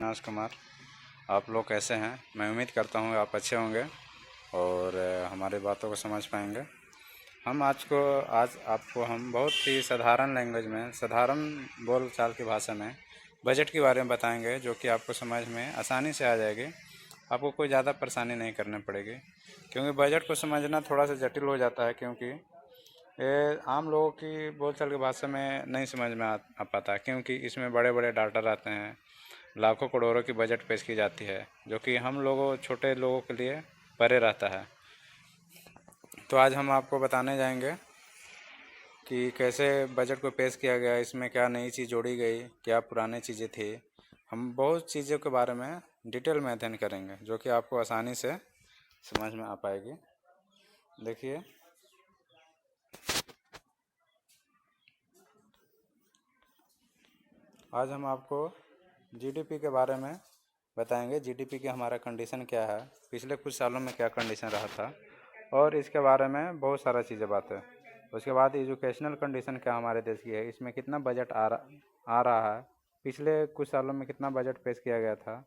अविनाश कुमार। आप लोग कैसे हैं? मैं उम्मीद करता हूँ आप अच्छे होंगे और हमारी बातों को समझ पाएंगे। आज आपको हम बहुत ही साधारण लैंग्वेज में, साधारण बोल चाल की भाषा में बजट के बारे में बताएंगे, जो कि आपको समझ में आसानी से आ जाएगी। आपको कोई ज़्यादा परेशानी नहीं करनी पड़ेगी, क्योंकि बजट को समझना थोड़ा सा जटिल हो जाता है, क्योंकि ये आम लोगों की बोलचाल की भाषा में नहीं समझ में आ पाता, क्योंकि इसमें बड़े बड़े डाटा रहते हैं, लाखों करोड़ों की बजट पेश की जाती है, जो कि हम लोगों छोटे लोगों के लिए परे रहता है। तो आज हम आपको बताने जाएंगे कि कैसे बजट को पेश किया गया, इसमें क्या नई चीज़ जोड़ी गई, क्या पुरानी चीज़ें थी। हम बहुत चीज़ों के बारे में डिटेल में अध्ययन करेंगे, जो कि आपको आसानी से समझ में आ पाएगी। देखिए, आज हम आपको जीडीपी के बारे में बताएंगे। जीडीपी की हमारा कंडीशन क्या है, पिछले कुछ सालों में क्या कंडीशन रहा था, और इसके बारे में बहुत सारा चीज़ें बात है। उसके बाद एजुकेशनल कंडीशन क्या हमारे देश की है, इसमें कितना बजट आ रहा है, पिछले कुछ सालों में कितना बजट पेश किया गया था,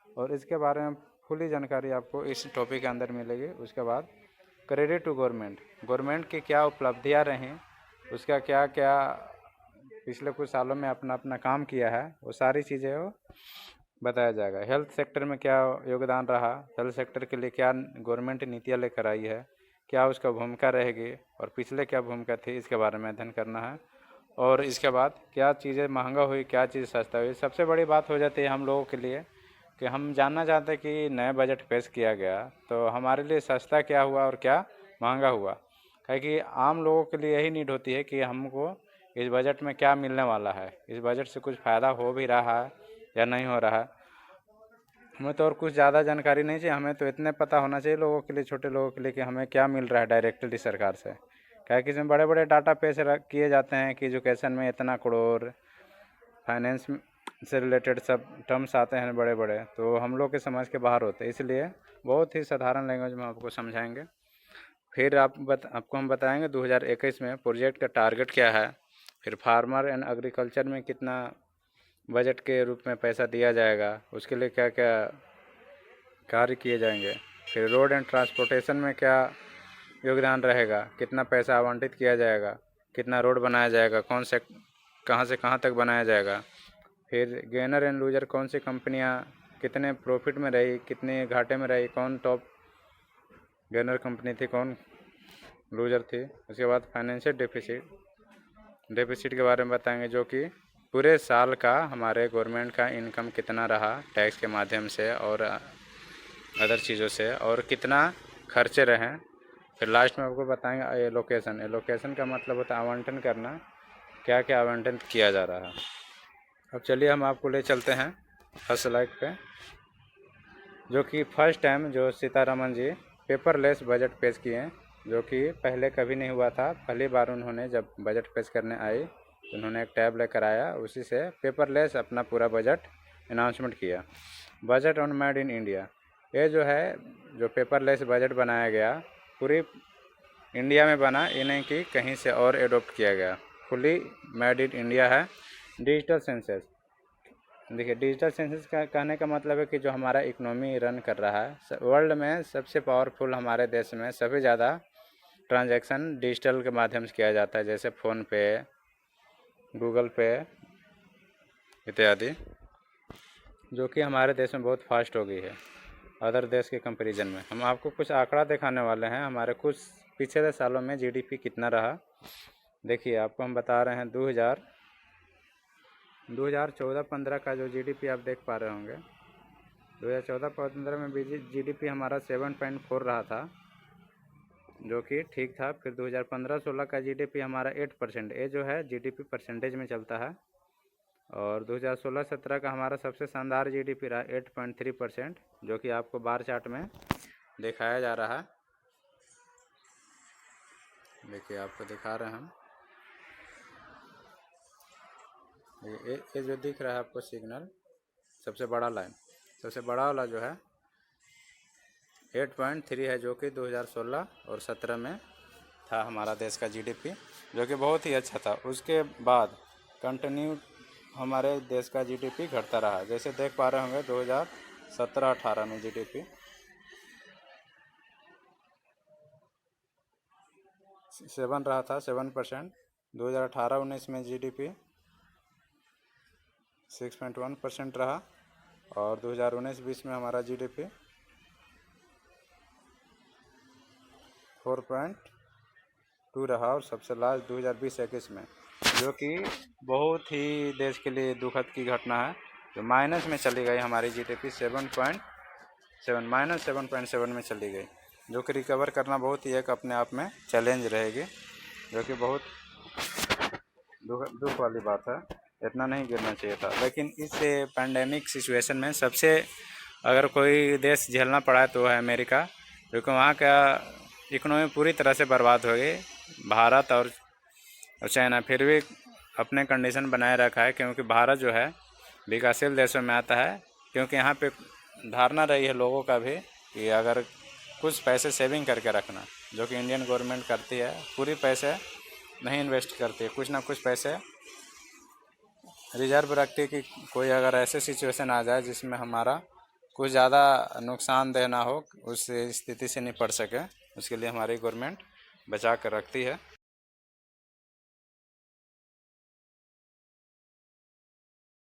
और इसके बारे में फुली जानकारी आपको इस टॉपिक के अंदर मिलेगी। उसके बाद क्रेडिट टू गवर्नमेंट की क्या उपलब्धियाँ रहीं, उसका क्या क्या पिछले कुछ सालों में अपना अपना काम किया है, वो सारी चीज़ें वो बताया जाएगा। हेल्थ सेक्टर में क्या योगदान रहा, हेल्थ सेक्टर के लिए क्या गवर्नमेंट नीतियाँ लेकर आई है, क्या उसका भूमिका रहेगी, और पिछले क्या भूमिका थी, इसके बारे में अध्ययन करना है। और इसके बाद क्या चीज़ें महंगा हुई, क्या चीज़ सस्ता हुई। सबसे बड़ी बात हो जाती है हम लोगों के लिए कि हम जानना चाहते हैं कि नया बजट पेश किया गया तो हमारे लिए सस्ता क्या हुआ और क्या महंगा हुआ। कि आम लोगों के लिए यही नीड होती है कि हमको इस बजट में क्या मिलने वाला है, इस बजट से कुछ फ़ायदा हो भी रहा है या नहीं हो रहा है। हमें तो और कुछ ज़्यादा जानकारी नहीं चाहिए, हमें तो इतने पता होना चाहिए लोगों के लिए, छोटे लोगों के लिए, कि हमें क्या मिल रहा है डायरेक्टली सरकार से। क्या कि इसमें बड़े बड़े डाटा पेश किए जाते हैं कि एजुकेशन में इतना करोड़, फाइनेंस से रिलेटेड सब टर्म्स आते हैं बड़े बड़े, तो हम लोग के समझ के बाहर होते हैं। इसलिए बहुत ही साधारण लैंग्वेज में आपको समझाएंगे। फिर आपको हम बताएंगे 2021 में प्रोजेक्ट का टारगेट क्या है, फिर फार्मर एंड एग्रीकल्चर में कितना बजट के रूप में पैसा दिया जाएगा, उसके लिए क्या क्या कार्य किए जाएंगे, फिर रोड एंड ट्रांसपोर्टेशन में क्या योगदान रहेगा, कितना पैसा आवंटित किया जाएगा, कितना रोड बनाया जाएगा, कहाँ से कहाँ तक बनाया जाएगा, फिर गेनर एंड लूजर कौन सी कंपनियां कितने प्रॉफिट में रही, कितने घाटे में रही, कौन टॉप गेनर कंपनी थी, कौन लूजर थी। उसके बाद फाइनेंशियल डेफिसिट के बारे में बताएंगे, जो कि पूरे साल का हमारे गवर्नमेंट का इनकम कितना रहा टैक्स के माध्यम से और अदर चीज़ों से, और कितना खर्चे रहे। फिर लास्ट में आपको बताएंगे एलोकेशन का मतलब होता है आवंटन करना, क्या क्या आवंटन किया जा रहा है। अब चलिए हम आपको ले चलते हैं फर्स्ट स्लाइड पे, जो कि फर्स्ट टाइम जो सीतारमन जी पेपरलेस बजट पेश किए, जो कि पहले कभी नहीं हुआ था। पहली बार उन्होंने जब बजट पेश करने आई तो उन्होंने एक टैब लेकर आया, उसी से पेपरलेस अपना पूरा बजट अनाउंसमेंट किया। Budget on made in India, ये जो है जो पेपरलेस बजट बनाया गया पूरी इंडिया में बना, ये नहीं कि कहीं से और एडोप्ट किया गया, फुली मेड इन इंडिया है। डिजिटल सेंसस, देखिए डिजिटल सेंसस का कहने का मतलब है कि जो हमारा इकोनॉमी रन कर रहा है वर्ल्ड में सबसे पावरफुल, हमारे देश में सभी ज़्यादा ट्रांजैक्शन डिजिटल के माध्यम से किया जाता है, जैसे फ़ोन पे, गूगल पे इत्यादि, जो कि हमारे देश में बहुत फास्ट हो गई है अदर देश के कंपैरिजन में। हम आपको कुछ आंकड़ा दिखाने वाले हैं, हमारे कुछ पिछले सालों में जीडीपी कितना रहा। देखिए आपको हम बता रहे हैं 2014-15 का जो जीडीपी आप देख पा रहे होंगे, 2014-15 में जीडीपी हमारा 7.4 रहा था, जो कि ठीक था। फिर 2015-16 का जीडीपी हमारा 8%, ये जो है जीडीपी परसेंटेज में चलता है। और 2016-17 का हमारा सबसे शानदार जीडीपी रहा 8.3%, जो कि आपको बार चार्ट में दिखाया जा रहा है। देखिए आपको दिखा रहे हैं हम, ये जो दिख रहा है आपको सिग्नल, सबसे बड़ा लाइन, सबसे बड़ा वाला जो है 8.3 है, जो कि 2016 और 17 में था हमारा देश का जीडीपी, जो कि बहुत ही अच्छा था। उसके बाद कंटिन्यू हमारे देश का जीडीपी घटता रहा। जैसे देख पा रहे होंगे 2017-18 में जीडीपी 7 रहा था, 7%। 2018-19 में जीडीपी 6.1% रहा और 2019-20 में हमारा जीडीपी 4.2 रहा और सबसे लास्ट 2020-21 में, जो कि बहुत ही देश के लिए दुखद की घटना है, जो माइनस में चली गई। हमारी जीडीपी 7.7 में चली गई, जो कि रिकवर करना बहुत ही एक अपने आप में चैलेंज रहेगी, जो कि बहुत दुख वाली बात है। इतना नहीं गिरना चाहिए था। लेकिन इस पैंडेमिक सिचुएशन में सबसे अगर कोई देश झेलना पड़ा है तो है अमेरिका, क्योंकि वहाँ का इकोनॉमी पूरी तरह से बर्बाद हो गई। भारत और चाइना फिर भी अपने कंडीशन बनाए रखा है, क्योंकि भारत जो है विकासशील देशों में आता है, क्योंकि यहाँ पे धारणा रही है लोगों का भी कि अगर कुछ पैसे सेविंग करके रखना, जो कि इंडियन गवर्नमेंट करती है, पूरी पैसे नहीं इन्वेस्ट करती है, कुछ ना कुछ पैसे रिजर्व रखती है कि कोई अगर ऐसे सिचुएशन आ जाए जिसमें हमारा कुछ ज़्यादा नुकसानदेह ना हो, उस स्थिति से निपट सके, उसके लिए हमारी गवर्नमेंट बचा कर रखती है।